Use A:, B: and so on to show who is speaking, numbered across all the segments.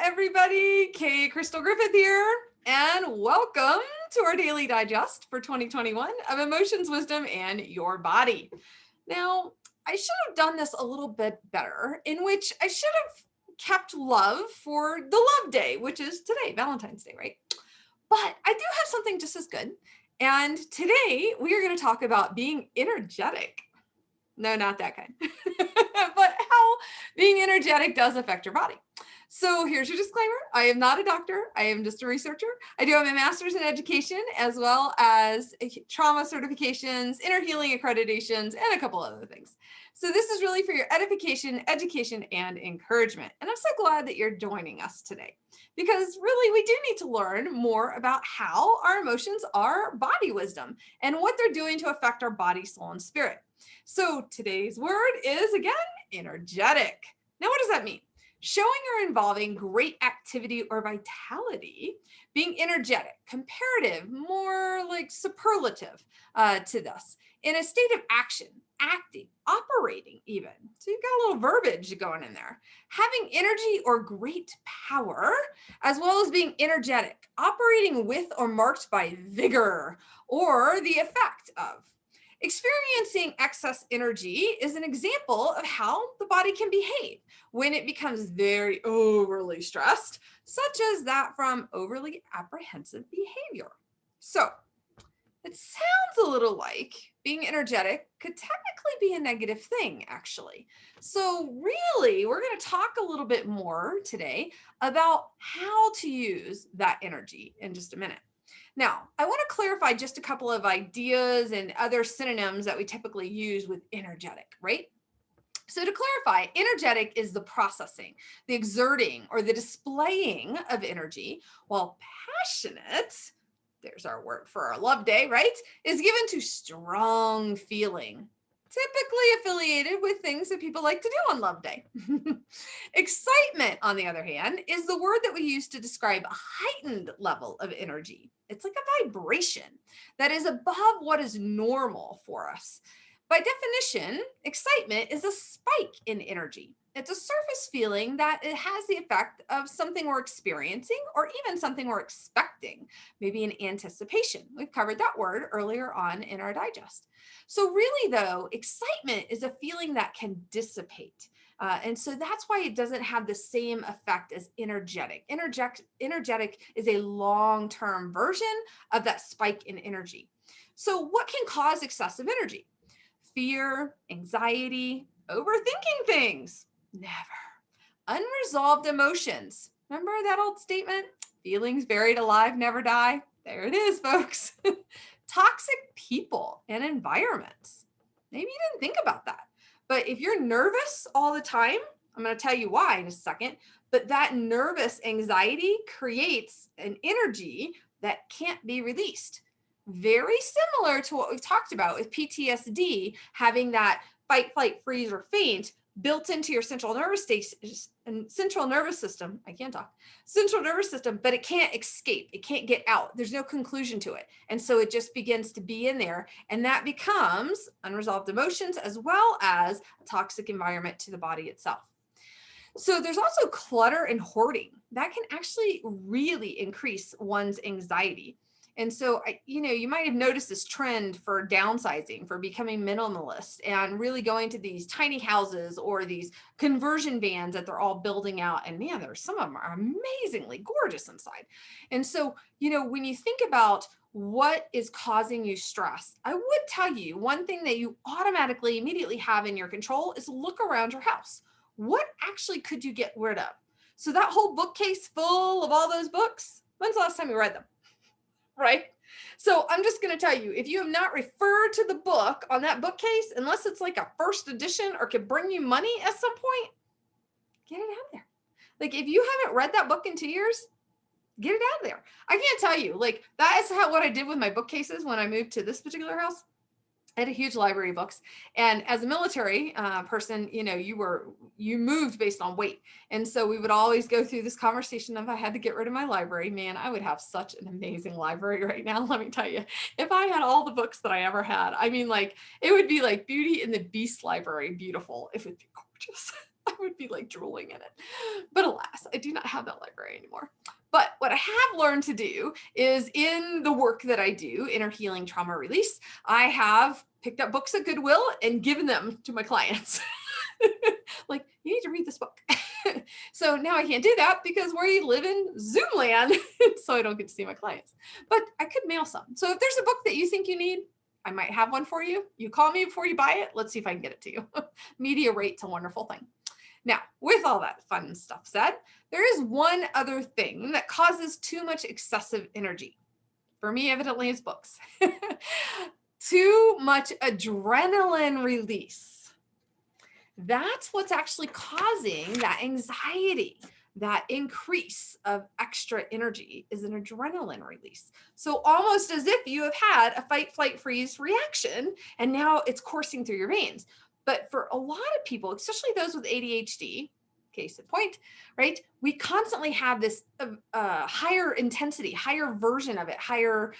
A: everybody. Kay Crystal Griffith here, and welcome to our daily digest for 2021 of emotions, wisdom, and your body. Now, I should have done this a little bit better, in which I should have kept love for the love day, which is today, Valentine's Day, right? But I do have something just as good. And today we are going to talk about being energetic. No, not that kind, but how being energetic does affect your body. So here's your disclaimer. I am not a doctor. I am just a researcher. I do have a master's in education, as well as trauma certifications, inner healing accreditations, and a couple other things. So this is really for your edification, education, and encouragement. And I'm so glad that you're joining us today, because really we do need to learn more about how our emotions are body wisdom and what they're doing to affect our body, soul, and spirit. So today's word is, again, energetic. Now, what does that mean? Showing or involving great activity or vitality, being energetic, comparative, more like superlative to this, in a state of action, acting, operating even. So you've got a little verbiage going in there. Having energy or great power, as well as being energetic, operating with or marked by vigor or the effect of. Experiencing excess energy is an example of how the body can behave when it becomes very overly stressed, such as that from overly apprehensive behavior. So it sounds a little like being energetic could technically be a negative thing, actually. So really, we're going to talk a little bit more today about how to use that energy in just a minute. Now, I want to clarify just a couple of ideas and other synonyms that we typically use with energetic, right? So to clarify, energetic is the processing, the exerting, or the displaying of energy, while passionate, there's our word for our love day, right, is given to strong feeling, typically affiliated with things that people like to do on love day. Excitement, on the other hand, is the word that we use to describe a heightened level of energy. It's like a vibration that is above what is normal for us. By definition, excitement is a spike in energy. It's a surface feeling that it has the effect of something we're experiencing or even something we're expecting, maybe an anticipation. We've covered that word earlier on in our digest. So really though, excitement is a feeling that can dissipate. And so that's why it doesn't have the same effect as energetic. Energetic is a long-term version of that spike in energy. So what can cause excessive energy? Fear, anxiety, overthinking things. Never. Unresolved emotions. Remember that old statement? Feelings buried alive never die. There it is, folks. Toxic people and environments. Maybe you didn't think about that. But if you're nervous all the time, I'm going to tell you why in a second, but that nervous anxiety creates an energy that can't be released. Very similar to what we've talked about with PTSD, having that fight, flight, freeze, or faint built into your central nervous system. I can't talk. Central nervous system, but it can't escape. It can't get out. There's no conclusion to it. And so it just begins to be in there. And that becomes unresolved emotions as well as a toxic environment to the body itself. So there's also clutter and hoarding. That can actually really increase one's anxiety. And so, you might have noticed this trend for downsizing, for becoming minimalist and really going to these tiny houses or these conversion vans that they're all building out. And man, some of them are amazingly gorgeous inside. And so, when you think about what is causing you stress, I would tell you one thing that you automatically immediately have in your control is look around your house. What actually could you get rid of? So that whole bookcase full of all those books, when's the last time you read them? Right? So I'm just going to tell you, if you have not referred to the book on that bookcase, unless it's like a first edition or could bring you money at some point, get it out there. Like if you haven't read that book in 2 years, get it out there. I can't tell you, like that is what I did with my bookcases when I moved to this particular house. I had a huge library of books. And as a military person, you moved based on weight. And so we would always go through this conversation of if I had to get rid of my library, man, I would have such an amazing library right now. Let me tell you, if I had all the books that I ever had, I mean, like, it would be like Beauty and the Beast library, beautiful. It would be gorgeous. I would be like drooling in it. But alas, I do not have that library anymore. But what I have learned to do is in the work that I do, inner healing, trauma release, I have picked up books at Goodwill and given them to my clients. Like, you need to read this book. So now I can't do that because we live in Zoom land, so I don't get to see my clients. But I could mail some. So if there's a book that you think you need, I might have one for you. You call me before you buy it. Let's see if I can get it to you. Media rate's a wonderful thing. Now, with all that fun stuff said, there is one other thing that causes too much excessive energy. For me, evidently, it's books. Too much adrenaline release. That's what's actually causing that anxiety. That increase of extra energy is an adrenaline release. So almost as if you have had a fight, flight, freeze reaction, and now it's coursing through your veins. But for a lot of people, especially those with ADHD, case in point, right? We constantly have this higher intensity, higher version of it, higher,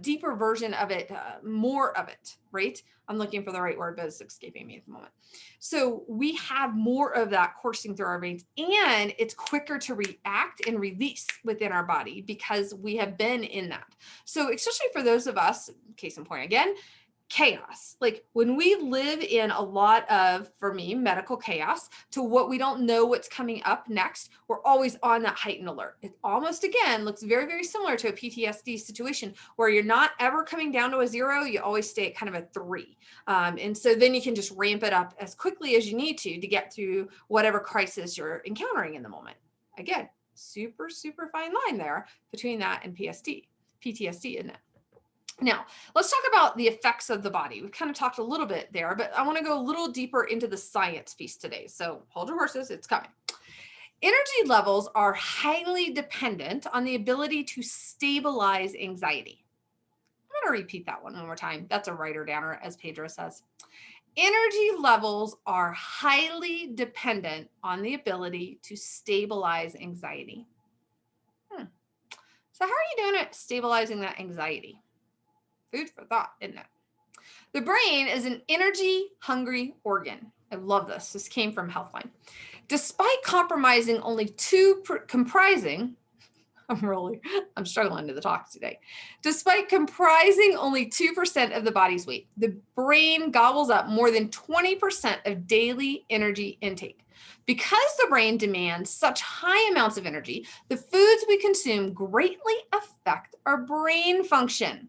A: deeper version of it, more of it, right? I'm looking for the right word, but it's escaping me at the moment. So we have more of that coursing through our veins, and it's quicker to react and release within our body because we have been in that. So especially for those of us, case in point again, chaos. Like when we live in a lot of, for me, medical chaos to what we don't know what's coming up next, we're always on that heightened alert. It almost, again, looks very, very similar to a PTSD situation where you're not ever coming down to a 0. You always stay at kind of a 3. And so then you can just ramp it up as quickly as you need to get through whatever crisis you're encountering in the moment. Again, super, super fine line there between that and PTSD, isn't it? Now, let's talk about the effects of the body. We've kind of talked a little bit there, but I want to go a little deeper into the science piece today. So hold your horses, it's coming. Energy levels are highly dependent on the ability to stabilize anxiety. I'm going to repeat that one more time. That's a writer downer, as Pedro says. Energy levels are highly dependent on the ability to stabilize anxiety. So how are you doing at stabilizing that anxiety? Food for thought, isn't it? The brain is an energy-hungry organ. I love this. This came from Healthline. Despite comprising only I'm struggling to talk today. Despite comprising only 2% of the body's weight, the brain gobbles up more than 20% of daily energy intake. Because the brain demands such high amounts of energy, the foods we consume greatly affect our brain function.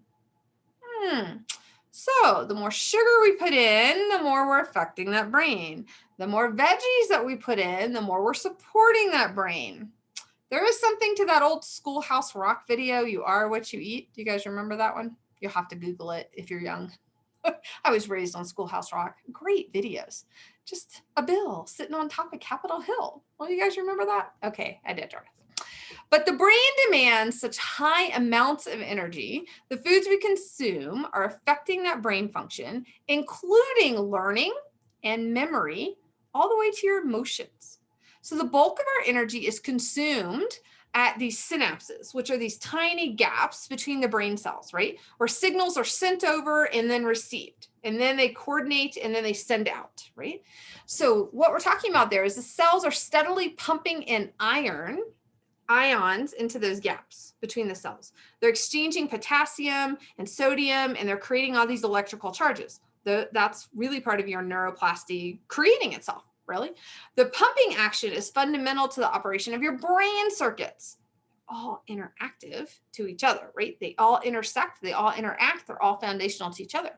A: So the more sugar we put in, the more we're affecting that brain. The more veggies that we put in, the more we're supporting that brain. There is something to that old Schoolhouse Rock video, You Are What You Eat. Do you guys remember that one? You'll have to Google it if you're young. I was raised on Schoolhouse Rock. Great videos. Just a bill sitting on top of Capitol Hill. Well, you guys remember that? Okay, I did. But the brain demands such high amounts of energy, the foods we consume are affecting that brain function, including learning and memory, all the way to your emotions. So the bulk of our energy is consumed at these synapses, which are these tiny gaps between the brain cells, right? Where signals are sent over and then received, and then they coordinate and then they send out, right? So what we're talking about there is the cells are steadily pumping in ions into those gaps between the cells. They're exchanging potassium and sodium, and they're creating all these electrical charges. That's really part of your neuroplasty creating itself, really. The pumping action is fundamental to the operation of your brain circuits, all interactive to each other, right? They all intersect, they all interact, they're all foundational to each other.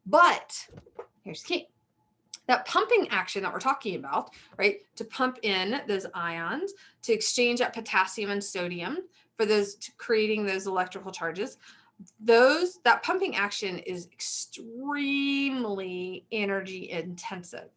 A: But here's the key. That pumping action that we're talking about, right, to pump in those ions, to exchange that potassium and sodium for those, to creating those electrical charges, that pumping action is extremely energy intensive.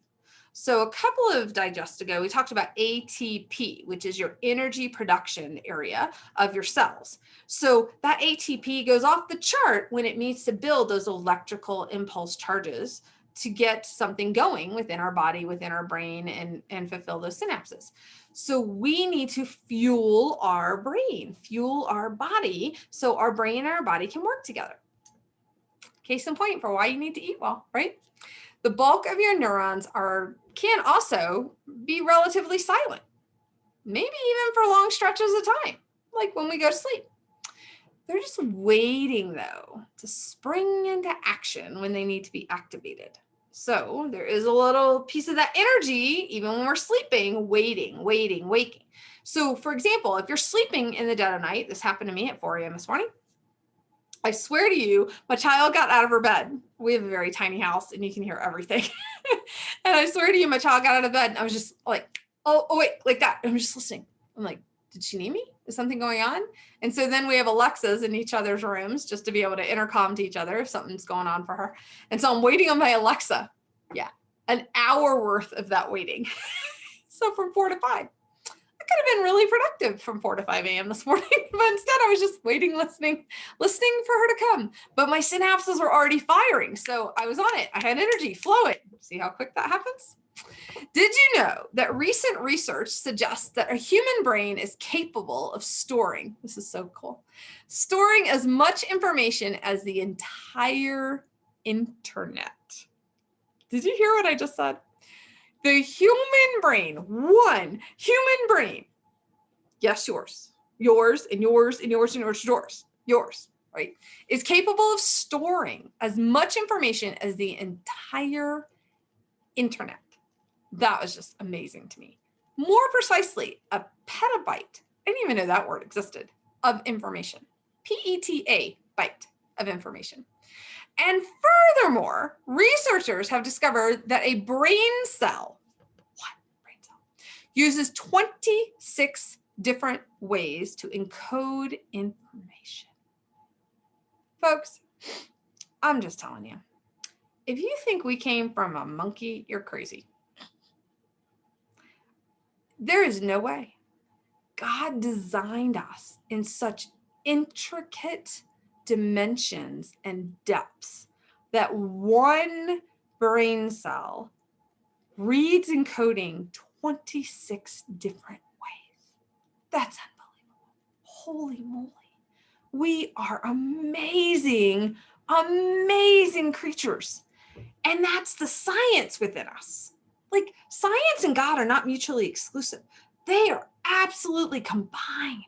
A: So a couple of digests ago, we talked about ATP, which is your energy production area of your cells. So that ATP goes off the chart when it needs to build those electrical impulse charges to get something going within our body, within our brain, and fulfill those synapses. So we need to fuel our brain, fuel our body, so our brain and our body can work together. Case in point for why you need to eat well, right? The bulk of your neurons can also be relatively silent, maybe even for long stretches of time, like when we go to sleep. They're just waiting, though, to spring into action when they need to be activated. So there is a little piece of that energy, even when we're sleeping, waking. So for example, if you're sleeping in the dead of night, this happened to me at 4 a.m. this morning. I swear to you, my child got out of her bed. We have a very tiny house and you can hear everything. And I swear to you, my child got out of bed and I was just like, oh wait, like that. I'm just listening. I'm like, did she need me? Is something going on? And so then we have Alexas in each other's rooms just to be able to intercom to each other if something's going on for her. And so I'm waiting on my Alexa. Yeah, an hour worth of that waiting. So from 4 to 5. I could have been really productive from 4 to 5 a.m. this morning, but instead I was just waiting, listening for her to come. But my synapses were already firing. So I was on it. I had energy flowing. See how quick that happens? Did you know that recent research suggests that a human brain is capable of storing, this is so cool, storing as much information as the entire internet? Did you hear what I just said? The human brain, one human brain, yes, yours, right, is capable of storing as much information as the entire internet. That was just amazing to me. More precisely, a petabyte, I didn't even know that word existed, of information. P-E-T-A, byte of information. And furthermore, researchers have discovered that a brain cell, uses 26 different ways to encode information. Folks, I'm just telling you, if you think we came from a monkey, you're crazy. There is no way. God designed us in such intricate dimensions and depths that one brain cell reads encoding 26 different ways. That's unbelievable. Holy moly. We are amazing creatures. And that's the science within us. Like, science and God are not mutually exclusive. They are absolutely combined.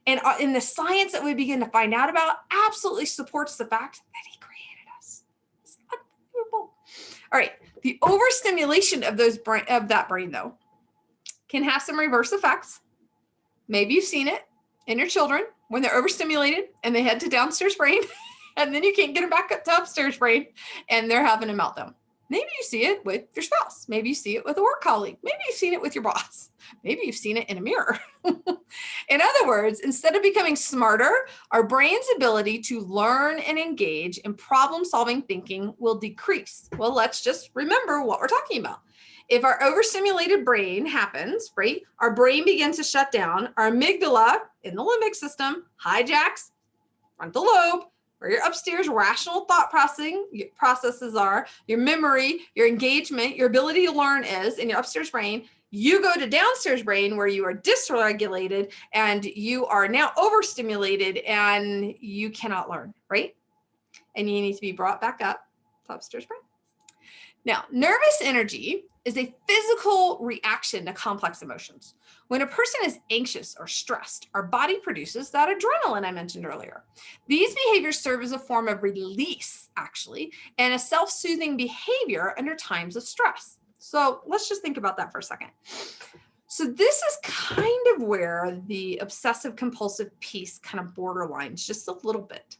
A: And in the science that we begin to find out about absolutely supports the fact that he created us. It's unbelievable. All right. The overstimulation of that brain, though, can have some reverse effects. Maybe you've seen it in your children when they're overstimulated and they head to downstairs brain, and then you can't get them back up to upstairs brain, and they're having a meltdown. Maybe you see it with your spouse. Maybe you see it with a work colleague. Maybe you've seen it with your boss. Maybe you've seen it in a mirror. In other words, instead of becoming smarter, our brain's ability to learn and engage in problem-solving thinking will decrease. Well, let's just remember what we're talking about. If our overstimulated brain happens, right, our brain begins to shut down, our amygdala in the limbic system hijacks frontal lobe, where your upstairs rational thought processes are, your memory, your engagement, your ability to learn is in your upstairs brain. You go to downstairs brain where you are dysregulated and you are now overstimulated and you cannot learn, right? And you need to be brought back up to upstairs brain. Now, nervous energy is a physical reaction to complex emotions. When a person is anxious or stressed, our body produces that adrenaline I mentioned earlier. These behaviors serve as a form of release, actually, and a self-soothing behavior under times of stress. So let's just think about that for a second. So this is kind of where the obsessive compulsive piece kind of borderlines just a little bit.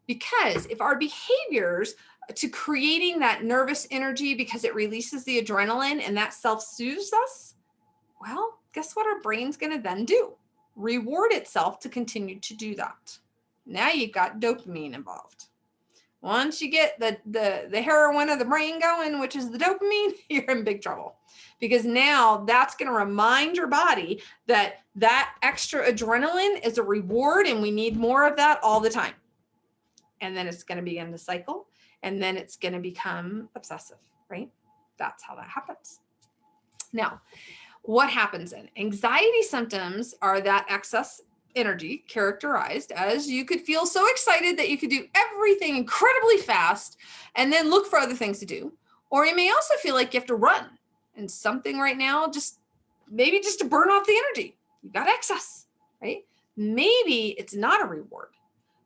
A: Because if our behaviors to creating that nervous energy because it releases the adrenaline and that self-soothes us, well, guess what our brain's going to then do? Reward itself to continue to do that. Now you've got dopamine involved. Once you get the heroin of the brain going, which is the dopamine, you're in big trouble. Because now that's going to remind your body that that extra adrenaline is a reward and we need more of that all the time. And then it's going to begin to cycle. And then it's going to become obsessive, right? That's how that happens. Now, what happens then? Anxiety symptoms are that excess energy characterized as you could feel so excited that you could do everything incredibly fast and then look for other things to do. Or you may also feel like you have to run and something right now, maybe just to burn off the energy. You got excess, right? Maybe it's not a reward.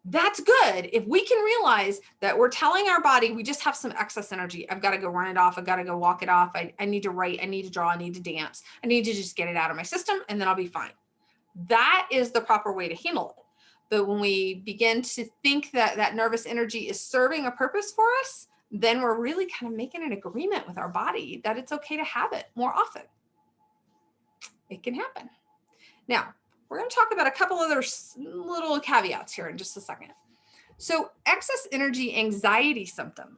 A: That's good if we can realize that we're telling our body we just have some excess energy. I've got to go run it off. I've got to go walk it off. I need to write. I need to draw. I need to dance. I need to just get it out of my system and then I'll be fine. That is the proper way to handle it. But when we begin to think that that nervous energy is serving a purpose for us, then we're really kind of making an agreement with our body that it's okay to have it more often. It can happen. Now, we're going to talk about a couple other little caveats here in just a second. So excess energy anxiety symptom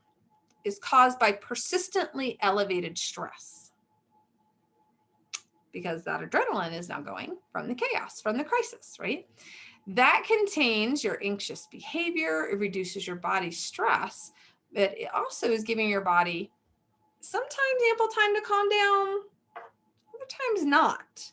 A: is caused by persistently elevated stress because that adrenaline is now going from the chaos, from the crisis, right? That contains your anxious behavior. It reduces your body's stress, but it also is giving your body sometimes ample time to calm down, other times not.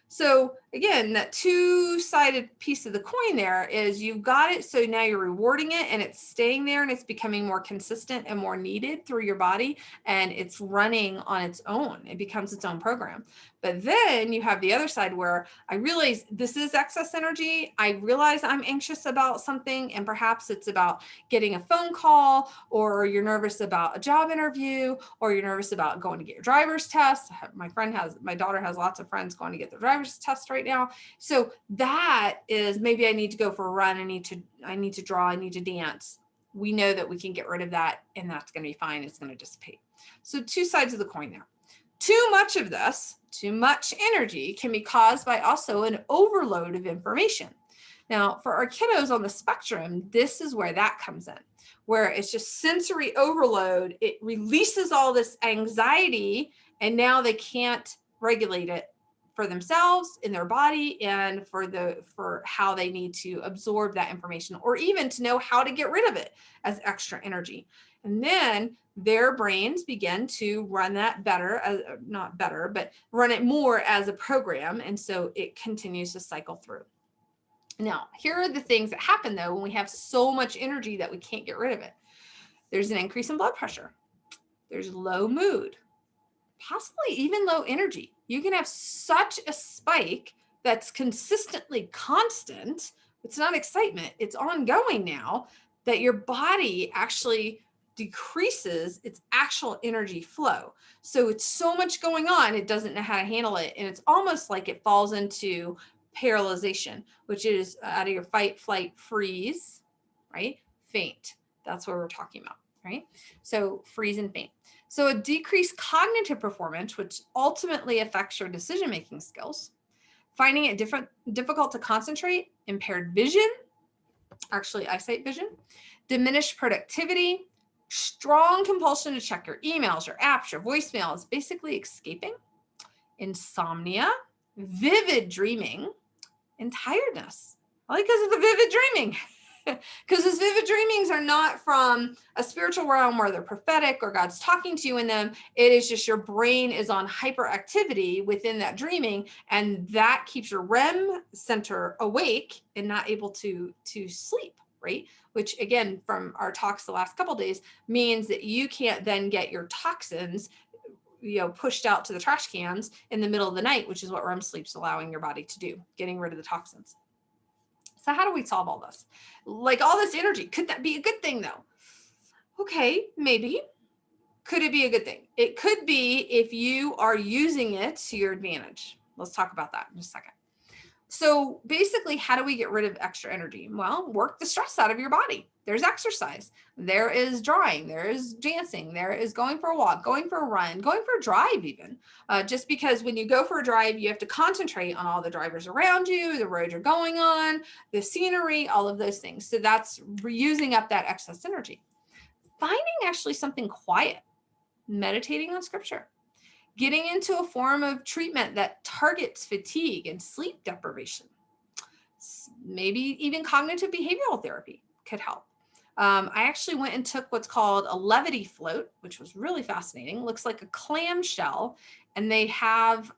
A: So again, that two-sided piece of the coin there is you've got it. So now you're rewarding it and it's staying there and it's becoming more consistent and more needed through your body and it's running on its own. It becomes its own program. But then you have the other side where I realize this is excess energy. I realize I'm anxious about something and perhaps it's about getting a phone call or you're nervous about a job interview or you're nervous about going to get your driver's test. My daughter has lots of friends going to get their driver's test right now. So that is maybe I need to go for a run. I need to draw. I need to dance. We know that we can get rid of that and that's going to be fine. It's going to dissipate. So two sides of the coin there. Too much of this, too much energy can be caused by also an overload of information. Now, for our kiddos on the spectrum, this is where that comes in, where it's just sensory overload. It releases all this anxiety and now they can't regulate it for themselves in their body and for how they need to absorb that information or even to know how to get rid of it as extra energy. And then their brains begin to run that not better, but run it more as a program. And so it continues to cycle through. Now, here are the things that happen though when we have so much energy that we can't get rid of it. There's an increase in blood pressure. There's low mood, possibly even low energy. You can have such a spike that's consistently constant. It's not excitement. It's ongoing now that your body actually decreases its actual energy flow. So it's so much going on, it doesn't know how to handle it. And it's almost like it falls into paralyzation, which is out of your fight, flight, freeze, right? Faint. That's what we're talking about, right? So freeze and faint. So a decreased cognitive performance, which ultimately affects your decision-making skills, finding it difficult to concentrate, impaired vision, actually eyesight vision, diminished productivity, strong compulsion to check your emails, your apps, your voicemails, basically escaping, insomnia, vivid dreaming, and tiredness. All because of the vivid dreaming. Because those vivid dreamings are not from a spiritual realm where they're prophetic or God's talking to you in them. It is just your brain is on hyperactivity within that dreaming, and that keeps your REM center awake and not able to sleep, right? Which again, from our talks the last couple of days, means that you can't then get your toxins pushed out to the trash cans in the middle of the night, which is what REM sleep's allowing your body to do, getting rid of the toxins. So how do we solve all this? Like all this energy, could that be a good thing though? Okay, maybe. Could it be a good thing? It could be if you are using it to your advantage. Let's talk about that in just a second. So basically, how do we get rid of extra energy? Well, work the stress out of your body. There's exercise. There is drawing. There is dancing. There is going for a walk, going for a run, going for a drive even. Just because when you go for a drive, you have to concentrate on all the drivers around you, the road you're going on, the scenery, all of those things. So that's reusing up that excess energy. Finding actually something quiet, meditating on scripture, getting into a form of treatment that targets fatigue and sleep deprivation. Maybe even cognitive behavioral therapy could help. I actually went and took what's called a levity float, which was really fascinating. It looks like a clam shell, and they have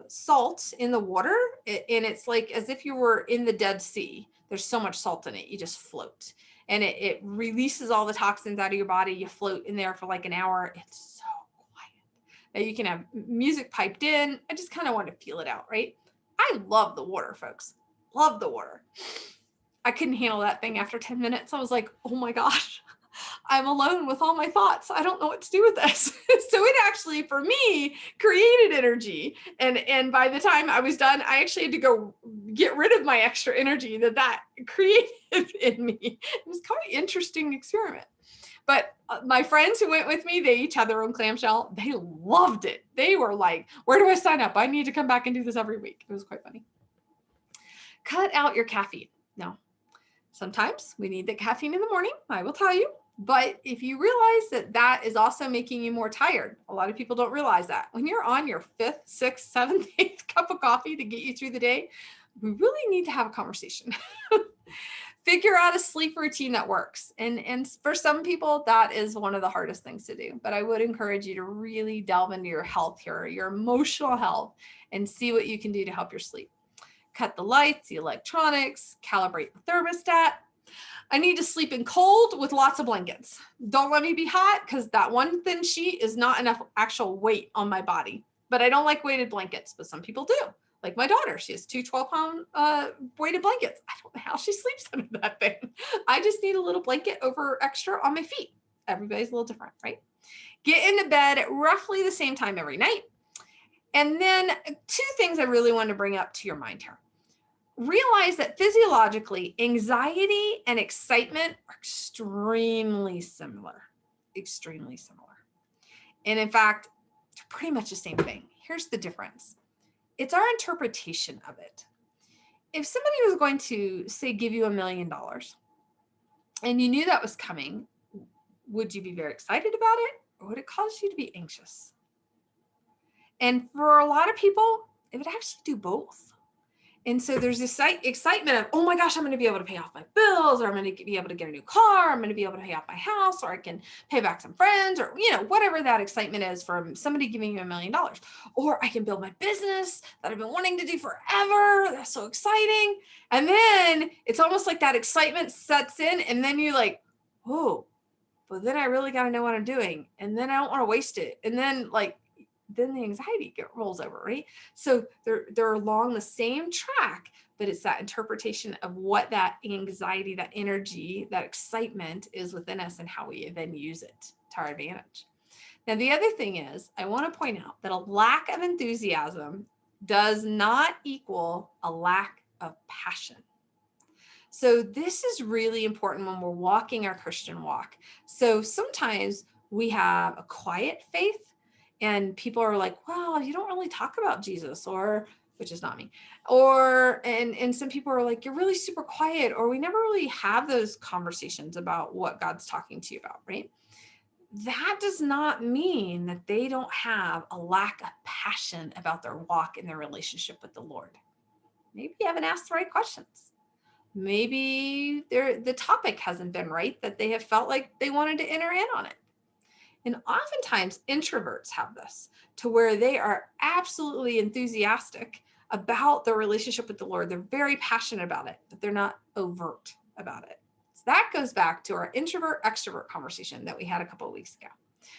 A: salt in the water, and it's like as if you were in the Dead Sea. There's so much salt in it, you just float. and it releases all the toxins out of your body. You float in there for like an hour. It's so quiet. Now you can have music piped in. I just kind of want to feel it out, right? I love the water, folks. Love the water. I couldn't handle that thing after 10 minutes. I was like, oh my gosh, I'm alone with all my thoughts. I don't know what to do with this. So it actually, for me, created energy. And by the time I was done, I actually had to go get rid of my extra energy that created in me. It was quite an interesting experiment. But my friends who went with me, they each had their own clamshell. They loved it. They were like, where do I sign up? I need to come back and do this every week. It was quite funny. Cut out your caffeine. No. Sometimes we need the caffeine in the morning, I will tell you. But if you realize that is also making you more tired, a lot of people don't realize that. When you're on your 5th, 6th, 7th, 8th cup of coffee to get you through the day, we really need to have a conversation. Figure out a sleep routine that works. And for some people, that is one of the hardest things to do. But I would encourage you to really delve into your health here, your emotional health, and see what you can do to help your sleep. Cut the lights, the electronics, calibrate the thermostat. I need to sleep in cold with lots of blankets. Don't let me be hot, because that one thin sheet is not enough actual weight on my body. But I don't like weighted blankets, but some people do. Like my daughter, she has 2 12-pound weighted blankets. I don't know how she sleeps under that thing. I just need a little blanket over extra on my feet. Everybody's a little different, right? Get into bed at roughly the same time every night. And then 2 things I really want to bring up to your mind here. Realize that physiologically, anxiety and excitement are extremely similar. And in fact, they're pretty much the same thing. Here's the difference. It's our interpretation of it. If somebody was going to, say, give you $1 million and you knew that was coming, would you be very excited about it, or would it cause you to be anxious? And for a lot of people, it would actually do both. And so there's this excitement of, oh my gosh, I'm going to be able to pay off my bills, or I'm going to be able to get a new car, I'm going to be able to pay off my house, or I can pay back some friends, or, whatever that excitement is from somebody giving you $1 million. Or I can build my business that I've been wanting to do forever. That's so exciting. And then it's almost like that excitement sets in, and then you're like, oh, but then I really got to know what I'm doing. And then I don't want to waste it. And then then the anxiety rolls over, right? So they're along the same track, but it's that interpretation of what that anxiety, that energy, that excitement is within us, and how we then use it to our advantage. Now, the other thing is, I want to point out that a lack of enthusiasm does not equal a lack of passion. So this is really important when we're walking our Christian walk. So sometimes we have a quiet faith, and people are like, well, you don't really talk about Jesus, or, which is not me, or, and some people are like, you're really super quiet, or we never really have those conversations about what God's talking to you about, right? That does not mean that they don't have a lack of passion about their walk and their relationship with the Lord. Maybe you haven't asked the right questions. Maybe the topic hasn't been right, that they have felt like they wanted to enter in on it. And oftentimes introverts have this, to where they are absolutely enthusiastic about their relationship with the Lord. They're very passionate about it, but they're not overt about it. So that goes back to our introvert extrovert conversation that we had a couple of weeks ago.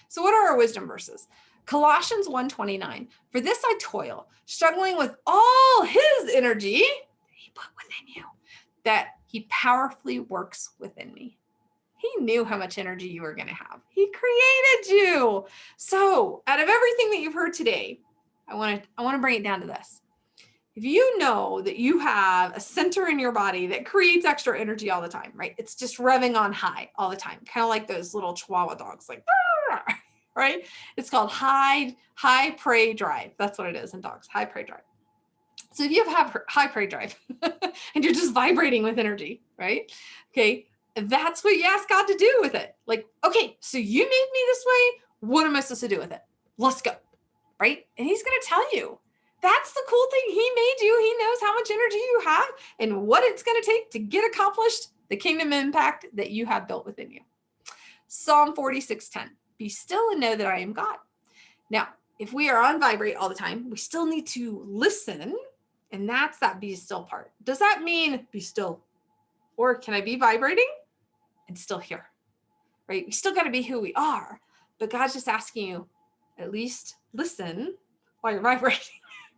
A: So what are our wisdom verses? Colossians 1:29. For this I toil, struggling with all his energy that he put within you, that he powerfully works within me. He knew how much energy you were going to have. He created you. So out of everything that you've heard today, I want to bring it down to this. If you know that you have a center in your body that creates extra energy all the time, right? It's just revving on high all the time, kind of like those little Chihuahua dogs, like, right? It's called high prey drive. That's what it is in dogs, high prey drive. So if you have high prey drive and you're just vibrating with energy, right? Okay. That's what you ask God to do with it. Like, okay, so you made me this way. What am I supposed to do with it? Let's go, right? And he's going to tell you. That's the cool thing. He made you. He knows how much energy you have and what it's going to take to get accomplished the kingdom impact that you have built within you. Psalm 46:10. Be still and know that I am God. Now, if we are on vibrate all the time, we still need to listen. And that's that be still part. Does that mean be still? Or can I be vibrating and still here, right? We still got to be who we are, but God's just asking you, at least listen while you're vibrating,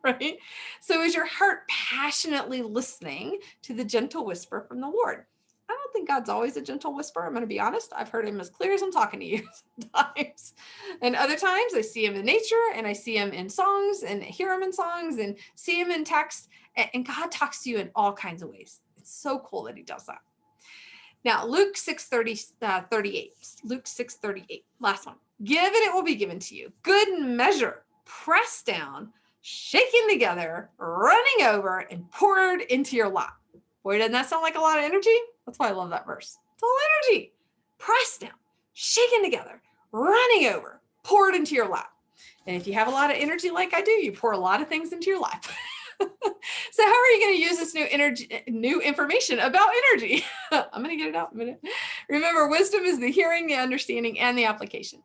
A: right? So is your heart passionately listening to the gentle whisper from the Lord? I don't think God's always a gentle whisper. I'm going to be honest. I've heard him as clear as I'm talking to you sometimes. And other times I see him in nature, and I see him in songs, and hear him in songs, and see him in text. And God talks to you in all kinds of ways. It's so cool that he does that. Now, Luke 6:38. Luke 6:38. Last one. Give and it will be given to you. Good measure, pressed down, shaken together, running over, and poured into your lap. Boy, doesn't that sound like a lot of energy? That's why I love that verse. It's all energy. Pressed down, shaken together, running over, poured into your lap. And if you have a lot of energy like I do, you pour a lot of things into your lap. So how are you going to use this new information about energy? I'm going to get it out in a minute. Remember, wisdom is the hearing, the understanding, and the application.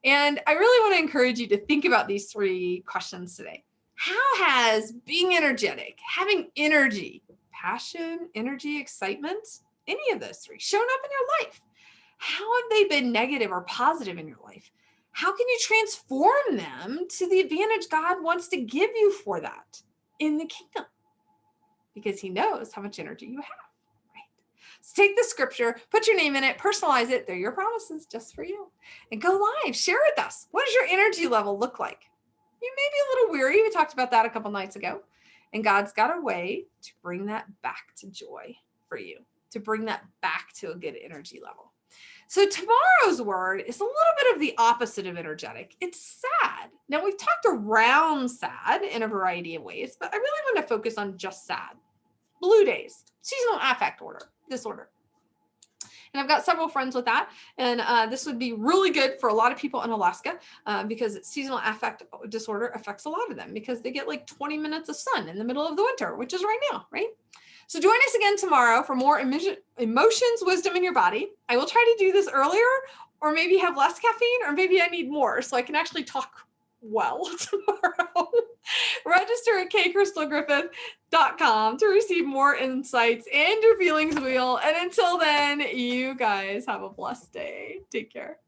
A: And I really want to encourage you to think about these 3 questions today. How has being energetic, having energy, passion, energy, excitement, any of those 3 shown up in your life? How have they been negative or positive in your life? How can you transform them to the advantage God wants to give you for that in the kingdom? Because he knows how much energy you have, right? So take the scripture, put your name in it, personalize it. They're your promises just for you. And go live, share with us. What does your energy level look like? You may be a little weary. We talked about that a couple nights ago. And God's got a way to bring that back to joy for you, to bring that back to a good energy level. So tomorrow's word is a little bit of the opposite of energetic. It's sad. Now, we've talked around sad in a variety of ways, but I really want to focus on just sad. Blue days, seasonal affect disorder. And I've got several friends with that. And this would be really good for a lot of people in Alaska because seasonal affect disorder affects a lot of them because they get like 20 minutes of sun in the middle of the winter, which is right now, right? So join us again tomorrow for more emotions, wisdom in your body. I will try to do this earlier, or maybe have less caffeine, or maybe I need more so I can actually talk well tomorrow. Register at kcrystalgriffith.com to receive more insights and your feelings wheel. And until then, you guys have a blessed day. Take care.